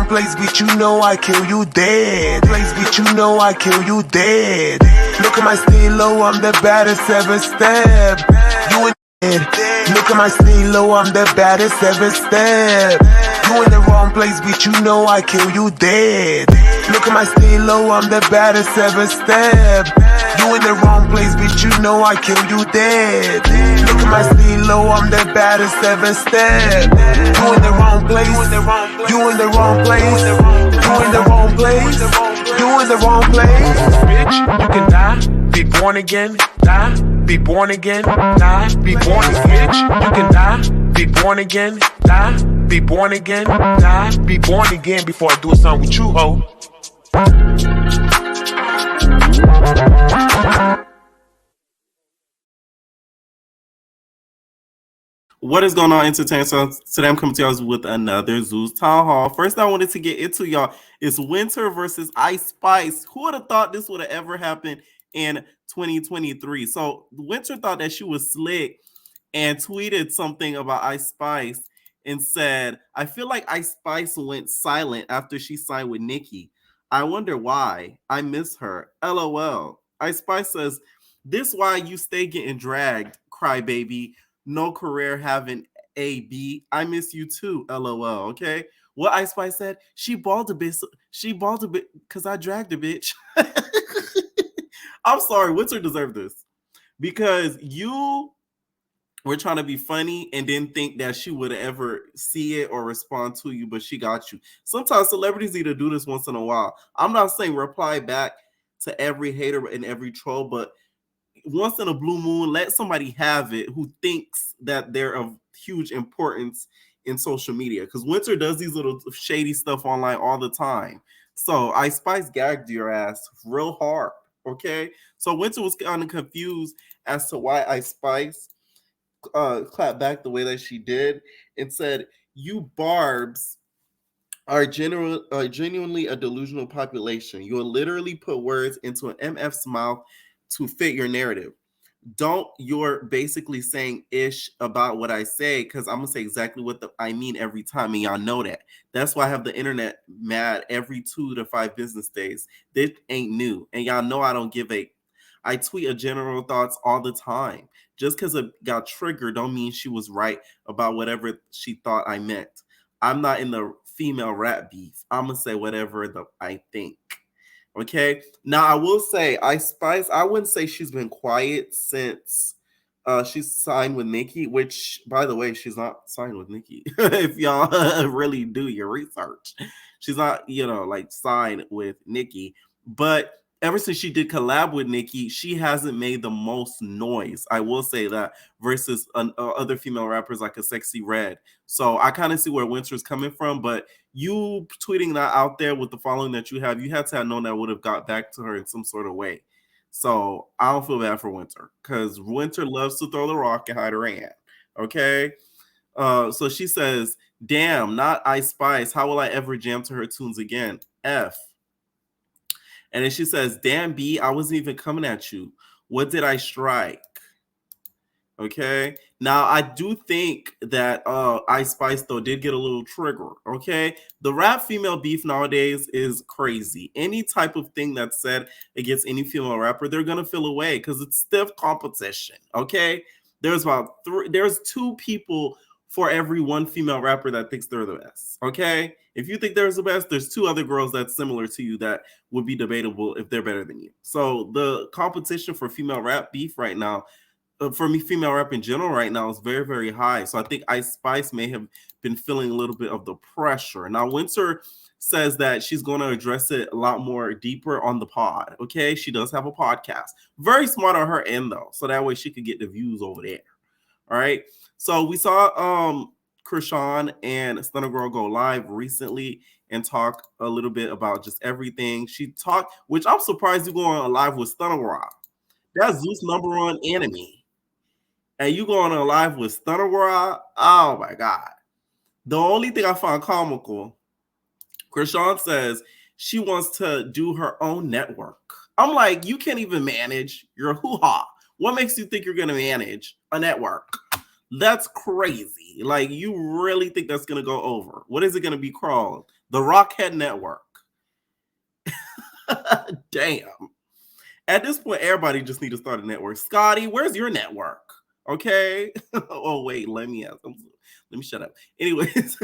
place, bitch, you know I kill you dead. Place, bitch, you know I kill you dead. Look at my stilo, I'm the baddest ever step. You in dead. Look at my stilo, I'm the baddest ever step. You in the wrong place, bitch, you know I kill you dead. Look at my stilo, I'm the baddest ever step. You in the wrong place, bitch, you know I kill you dead. Look at my stilo, I'm the baddest ever step. You in the wrong place, you in the wrong place, you in the wrong place, you in the wrong place. Bitch, you can die, be born again, die, be born again, die, be born again. Bitch, you can die, be born again, die, be born again, die, be born again before I do something with you, ho. What is going on, entertainment? So today I'm coming to y'all with another Zeus Town Hall. First I wanted to get into y'all is Winter versus Ice Spice. Who would have thought this would have ever happened in 2023? So Winter thought that she was slick and tweeted something about Ice Spice and said, I feel like Ice Spice went silent after she signed with Nicki. I wonder why. I miss her. LOL. Ice Spice says, this why you stay getting dragged, crybaby. No career having a B. I miss you too. LOL. Okay. What Ice Spice said? She balled a bit. She balled a bit because I dragged a bitch. I'm sorry. Winter deserved this because you were trying to be funny and didn't think that she would ever see it or respond to you, but she got you. Sometimes celebrities either do this once in a while. I'm not saying reply back to every hater and every troll, but once in a blue moon, let somebody have it who thinks that they're of huge importance in social media. Because Winter does these little shady stuff online all the time. So Ice Spice gagged your ass real hard. Okay. So Winter was kind of confused as to why Ice Spice clapped back the way that she did and said, you barbs are genuinely a delusional population. You'll literally put words into an MF's mouth to fit your narrative. Don't you're basically saying ish about what I say, because I'm gonna say exactly what I mean every time, and y'all know that. That's why I have the internet mad every 2 to 5 business days. This ain't new, and y'all know I don't give a. I tweet a general thoughts all the time. Just because it got triggered, don't mean she was right about whatever she thought I meant. I'm not in the female rap beef. I'm gonna say whatever I think. Okay. Now I will say Ice Spice, I wouldn't say she's been quiet since she's signed with Nicki, which by the way, she's not signed with Nicki. If y'all really do your research. She's not, like signed with Nicki. But ever since she did collab with Nicki, she hasn't made the most noise. I will say that versus other female rappers like a Sexy Red. So I kind of see where Winter's coming from, but you tweeting that out there with the following that you had to have known that would have got back to her in some sort of way. So I don't feel bad for Winter because Winter loves to throw the rock and hide her hand. Okay. So she says, damn, not Ice Spice. How will I ever jam to her tunes again? F. And then she says, damn, B, I wasn't even coming at you. What did I strike? Okay. Now, I do think that Ice Spice, though, did get a little trigger. Okay. The rap female beef nowadays is crazy. Any type of thing that's said against any female rapper, they're going to feel away because it's stiff competition. Okay. There's there's 2 people for every 1 female rapper that thinks they're the best. Okay. If you think they're the best, there's 2 other girls that's similar to you that would be debatable if they're better than you. So the competition for female rap beef right now, for me, female rap in general right now is very, very high. So I think Ice Spice may have been feeling a little bit of the pressure. Now, Winter says that she's going to address it a lot more deeper on the pod. Okay. She does have a podcast. Very smart on her end, though. So that way she could get the views over there. All right. So we saw Chrisean and Stunner Girl go live recently and talk a little bit about just everything. She talked, which I'm surprised you going live with Stunner Girl. That's Zeus' #1 enemy. And you going on live with Stunner Girl? Oh my God. The only thing I found comical, Chrisean says she wants to do her own network. I'm like, you can't even manage your hoo-ha. What makes you think you're going to manage a network? That's crazy. Like, you really think that's going to go over? What is it going to be called? The Rockhead Network. Damn. At this point, everybody just need to start a network. Scotty, where's your network? Okay. Oh wait, let me shut up. Anyways,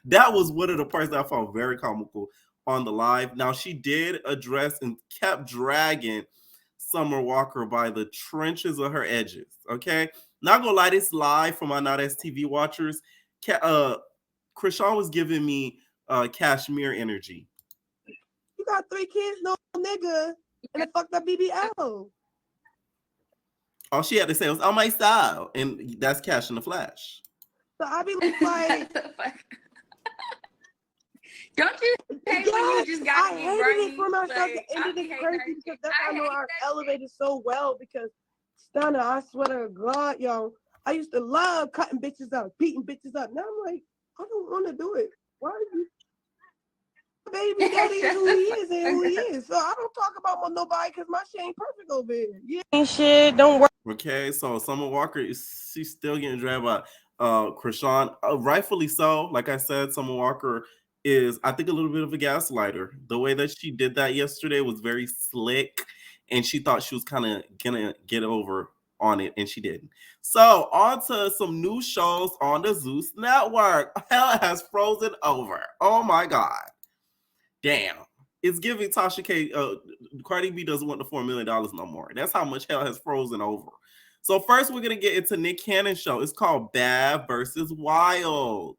that was one of the parts that I found very comical on the live. Now she did address and kept dragging Summer Walker by the trenches of her edges. Okay, not gonna lie, this live for my Not STV watchers. Chrisean was giving me Kashmir energy. You got 3 kids, no nigga, and a fucked up BBL. All she had to say was "on my style," and that's Cash in the Flash. So I be like, don't you hate when you just got I hated it for myself. Like, the ending is crazy because that's how I know I elevated so well. Because Stunner, I swear to God, yo, I used to love cutting bitches up, beating bitches up. Now I'm like, I don't want to do it. Why are you? Baby daddy is who he is and who he is. So I don't talk about nobody because my shit ain't perfect over here. Yeah, ain't shit. Don't worry. Okay, so Summer Walker she's still getting dragged by Chrisean, rightfully so. Like I said, Summer Walker is, I think, a little bit of a gaslighter. The way that she did that yesterday was very slick, and she thought she was kind of gonna get over on it, and she didn't. So on to some new shows on the Zeus Network. Hell has frozen over. Oh my god. Damn. It's giving Tasha K. Cardi B doesn't want the $4 million no more. That's how much hell has frozen over. So first, we're gonna get into Nick Cannon's show. It's called Bad versus Wild.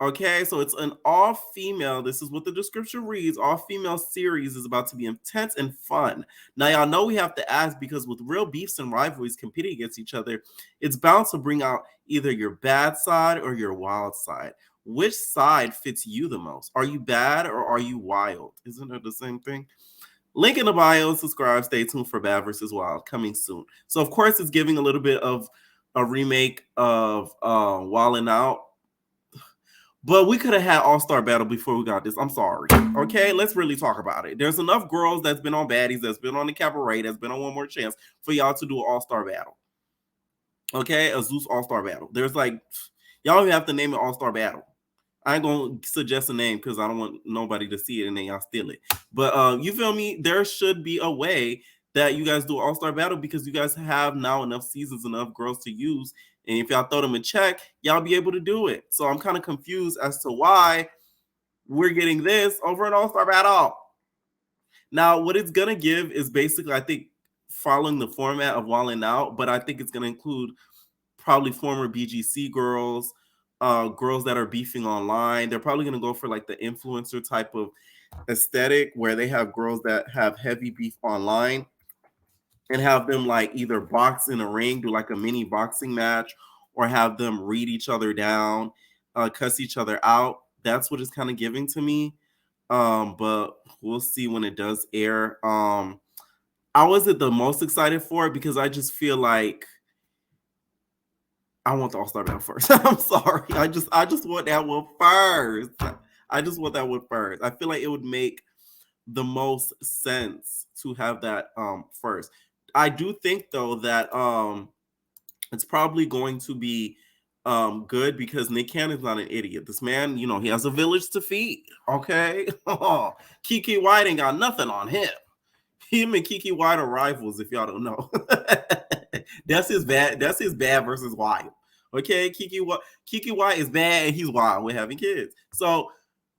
Okay, so it's an all-female. This is what the description reads. All-female series is about to be intense and fun. Now, y'all know we have to ask because with real beefs and rivalries competing against each other, it's bound to bring out either your bad side or your wild side. Which side fits you the most? Are you bad or are you wild? Isn't it the same thing? Link in the bio. Subscribe. Stay tuned for Bad vs. Wild coming soon. So, of course, it's giving a little bit of a remake of Wildin' Out. But we could have had All-Star Battle before we got this. I'm sorry. Okay, let's really talk about it. There's enough girls that's been on Baddies, that's been on the Cabaret, that's been on One More Chance for y'all to do an All-Star Battle. Okay, a Zeus All-Star Battle. There's like, y'all have to name it All-Star Battle. I ain't gonna suggest a name because I don't want nobody to see it and then y'all steal it. But you feel me? There should be a way that you guys do an All-Star Battle because you guys have now enough seasons, enough girls to use. And if y'all throw them a check, y'all be able to do it. So I'm kind of confused as to why we're getting this over an All-Star Battle. Now, what it's gonna give is basically, I think, following the format of Wildin' Out, but I think it's gonna include probably former BGC girls, girls that are beefing online. They're probably gonna go for like the influencer type of aesthetic where they have girls that have heavy beef online and have them like either box in a ring, do like a mini boxing match, or have them read each other down, cuss each other out. That's what it's kind of giving to me. But we'll see when it does air. I wasn't the most excited for it because I just feel like I want the All-Star Battle first. I'm sorry. I just want that one first. I just want that one first. I feel like it would make the most sense to have that first. I do think though that it's probably going to be good because Nick Cannon's not an idiot. This man, you know, he has a village to feed. Okay, Kiki White ain't got nothing on him. Him and Kiki White are rivals. If y'all don't know, that's his bad. That's his bad versus wild. Okay, Kiki White is bad and he's wild with having kids. So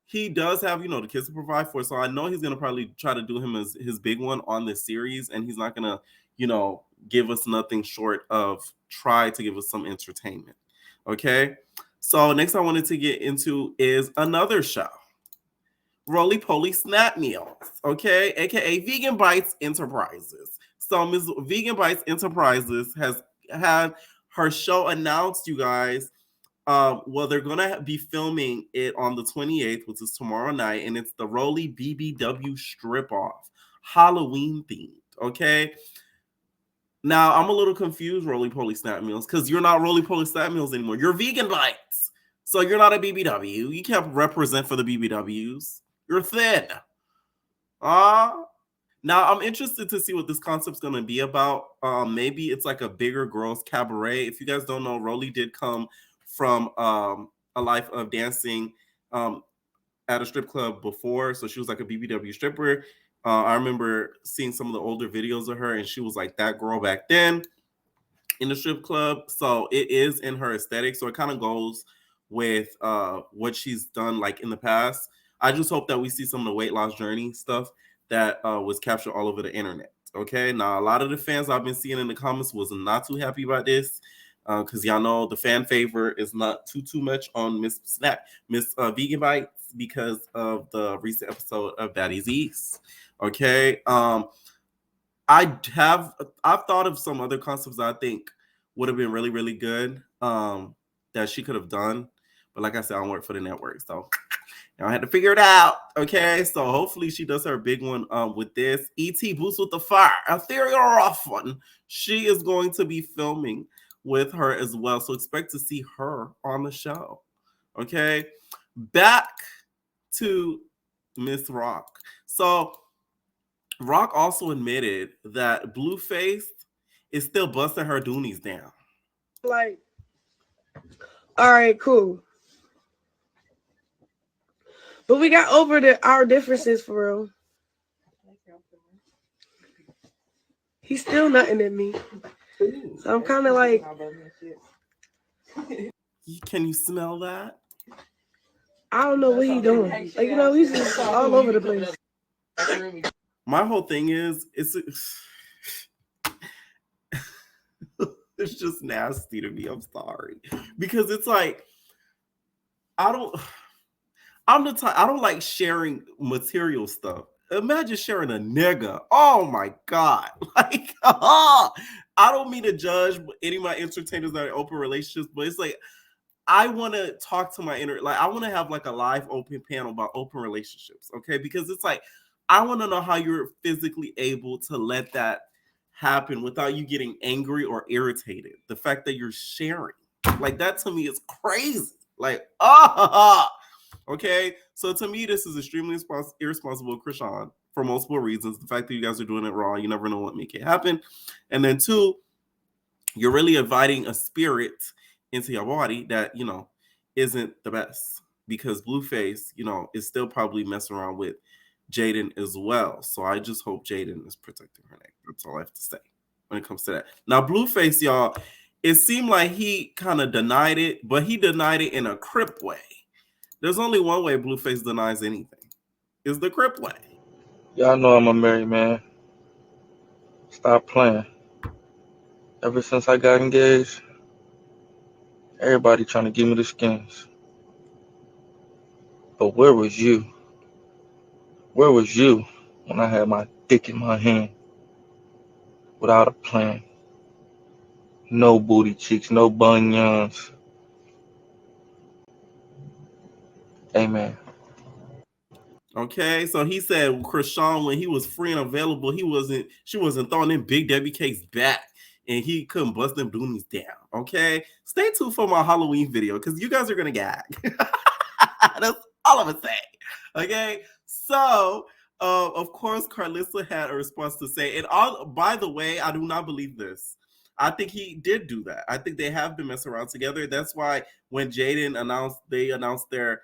he does have, you know, the kids to provide for. So I know he's going to probably try to do him as his big one on this series. And he's not going to, you know, give us nothing short of try to give us some entertainment. Okay. So next I wanted to get into is another show. Roly Poly Snap Meals. Okay. AKA Vegan Bites Enterprises. So Ms. Vegan Bites Enterprises has had her show announced, you guys. Well, they're gonna be filming it on the 28th, which is tomorrow night, and it's the Roly BBW strip off, Halloween themed. Okay. Now I'm a little confused, Roly Poly Snap Meals, because you're not Roly Poly Snap Meals anymore. You're Vegan Bites, so you're not a BBW. You can't represent for the BBWs. You're thin. Now I'm interested to see what this concept's gonna be about. Maybe it's like a bigger girls cabaret. If you guys don't know, Roly did come from a life of dancing. at a strip club before, so she was like a BBW stripper. I remember seeing some of the older videos of her, and she was like that girl back then in the strip club. So it is in her aesthetic. So it kind of goes with what she's done like in the past. I just hope that we see some of the weight loss journey stuff that was captured all over the internet. Okay, now a lot of the fans I've been seeing in the comments was not too happy about this because y'all know the fan favorite is not too much on Miss Vegan Bites because of the recent episode of Daddy's East. Okay, I've thought of some other concepts that I think would have been really, really good that she could have done. But like I said, I don't work for the network. So I had to figure it out. Okay. So hopefully she does her big one with this. E.T. Boots with the Fire. Ethereal rough one. She is going to be filming with her as well. So expect to see her on the show. Okay. Back to Miss Rock. So Rock also admitted that Blueface is still busting her doonies down. Like, all right, cool. But we got over our differences for real. He's still nothing at me. So I'm kind of like... Can you smell that? I don't know what he's doing. Like, you know, he's just all over the place. My whole thing is, it's just nasty to me. I'm sorry. Because it's like, I'm the type, I don't like sharing material stuff. Imagine sharing a nigga. Oh my God. Like, I don't mean to judge any of my entertainers that are in open relationships, but it's like, I want to talk to I want to have like a live open panel about open relationships. Okay. Because it's like, I want to know how you're physically able to let that happen without you getting angry or irritated. The fact that you're sharing, like that to me is crazy. Like, okay. So to me, this is extremely irresponsible, Chrisean, for multiple reasons. The fact that you guys are doing it wrong, you never know what make it happen. And then two, you're really inviting a spirit into your body that, you know, isn't the best, because Blueface, you know, is still probably messing around with Jaden as well. So I just hope Jaden is protecting her neck. That's all I have to say when it comes to that. Now, Blueface, y'all, it seemed like he kind of denied it, but he denied it in a Crip way. There's only one way Blueface denies anything. It's the Crip way. Y'all know I'm a married man. Stop playing. Ever since I got engaged, everybody trying to give me the skins. But where was you? Where was you when I had my dick in my hand without a plan? No booty cheeks, no bunions. Amen. Okay, so he said Chrisean, when he was free and available, she wasn't throwing in Big Debbie Cake's back, and he couldn't bust them doonies down. Okay, stay tuned for my Halloween video because you guys are gonna gag. That's all I'm gonna say. Okay, so of course Carlissa had a response to say, and by the way, I do not believe this. I think he did do that. I think they have been messing around together. That's why when Jaden announced their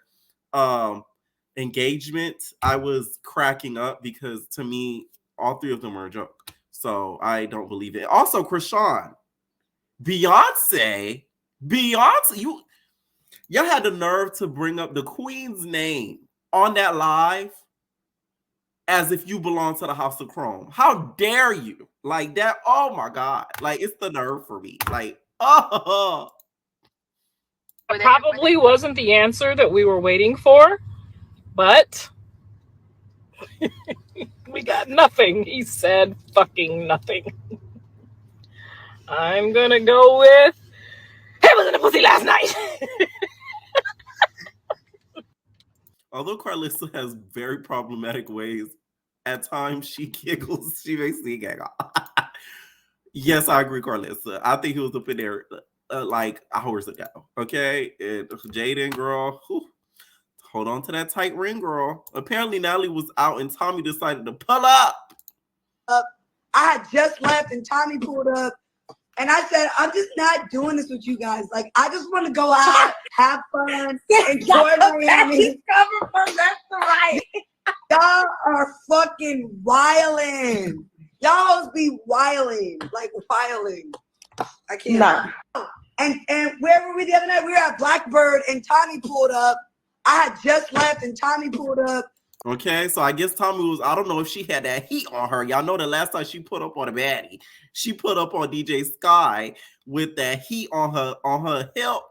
engagement, I was cracking up because to me, all three of them are a joke. So I don't believe it. Also, Chrisean, Beyonce, y'all had the nerve to bring up the Queen's name on that live as if you belong to the House of Chrome. How dare you? Like that, oh my God. Like, it's the nerve for me. Like, oh. It probably wasn't the answer that we were waiting for, but we got nothing. He said fucking nothing. I'm gonna go with, he was in the pussy last night. Although Carlissa has very problematic ways, at times she giggles. She makes me giggle. Yes, I agree, Carlissa. I think he was up in there like hours ago. Okay, and Jaden, girl, hold on to that tight ring, girl. Apparently, Natalie was out and Tommy decided to pull up. I had just left and Tommy pulled up. And I said, I'm just not doing this with you guys. Like, I just want to go out, have fun, enjoy Miami. That's right. Y'all are fucking wildin'. Y'all be wildin', like wildin'. I can't. No. And where were we the other night? We were at Blackbird and Tommy pulled up. I had just left and Tommy pulled up. Okay, so I guess Tommy was, I don't know if she had that heat on her. Y'all know the last time she put up on a baddie, she put up on DJ Sky with that heat on her hip,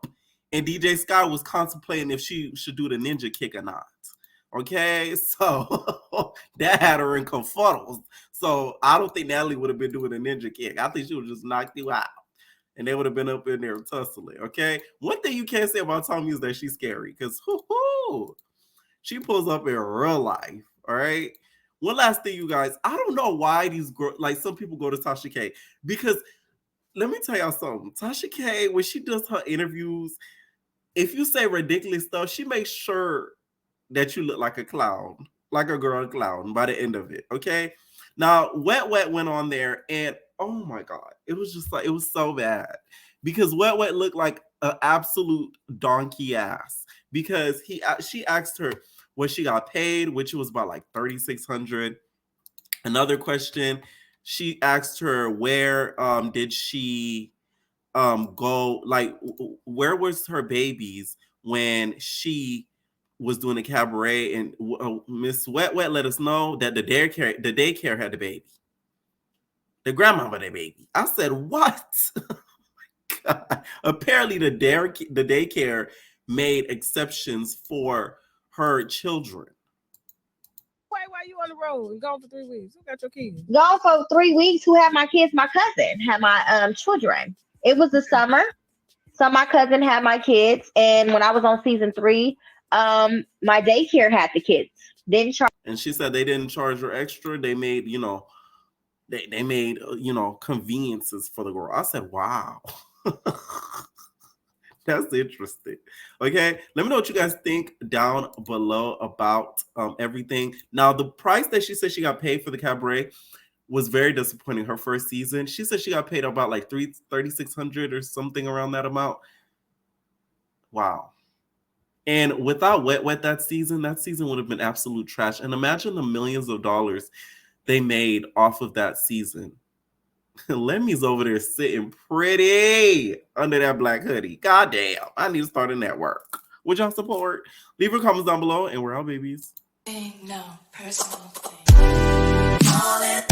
and DJ Sky was contemplating if she should do the ninja kick or not. Okay, so that had her in confuddles. So I don't think Natalie would have been doing a ninja kick. I think she would have just knocked you out. And they would have been up in there tussling, okay? One thing you can't say about Tommy is that she's scary, because she pulls up in real life, all right? One last thing, you guys. I don't know why these girls, like some people go to Tasha K, because let me tell y'all something. Tasha K, when she does her interviews, if you say ridiculous stuff, she makes sure that you look like a clown, like a girl clown by the end of it, okay? Now, Wet went on there, and oh my God, it was just like, it was so bad, because Wet looked like an absolute donkey ass, because she asked her what she got paid, which was about like $3,600. Another question, she asked her where did she go, like where was her babies when she was doing a cabaret, and Miss Wet let us know that the daycare had the baby. The grandmama had the baby. I said, what? God. Apparently the daycare made exceptions for her children. Why you on the road and gone for 3 weeks? Who got your kids? Gone for 3 weeks. Who had my kids? My cousin had my children. It was the summer. So my cousin had my kids. And when I was on season 3, my daycare had the kids. Didn't charge. And she said they didn't charge her extra. They made, they made, conveniences for the girl. I said, wow. That's interesting. Okay, let me know what you guys think down below about everything. Now, the price that she said she got paid for the cabaret was very disappointing. Her first season, she said she got paid about like $3,600 or something around that amount. Wow. And without Wet that season would have been absolute trash. And imagine the millions of dollars they made off of that season. Lemmy's over there sitting pretty under that black hoodie. God damn, I need to start a network. Would y'all support? Leave your comments down below, and we're out, babies. No personal thing.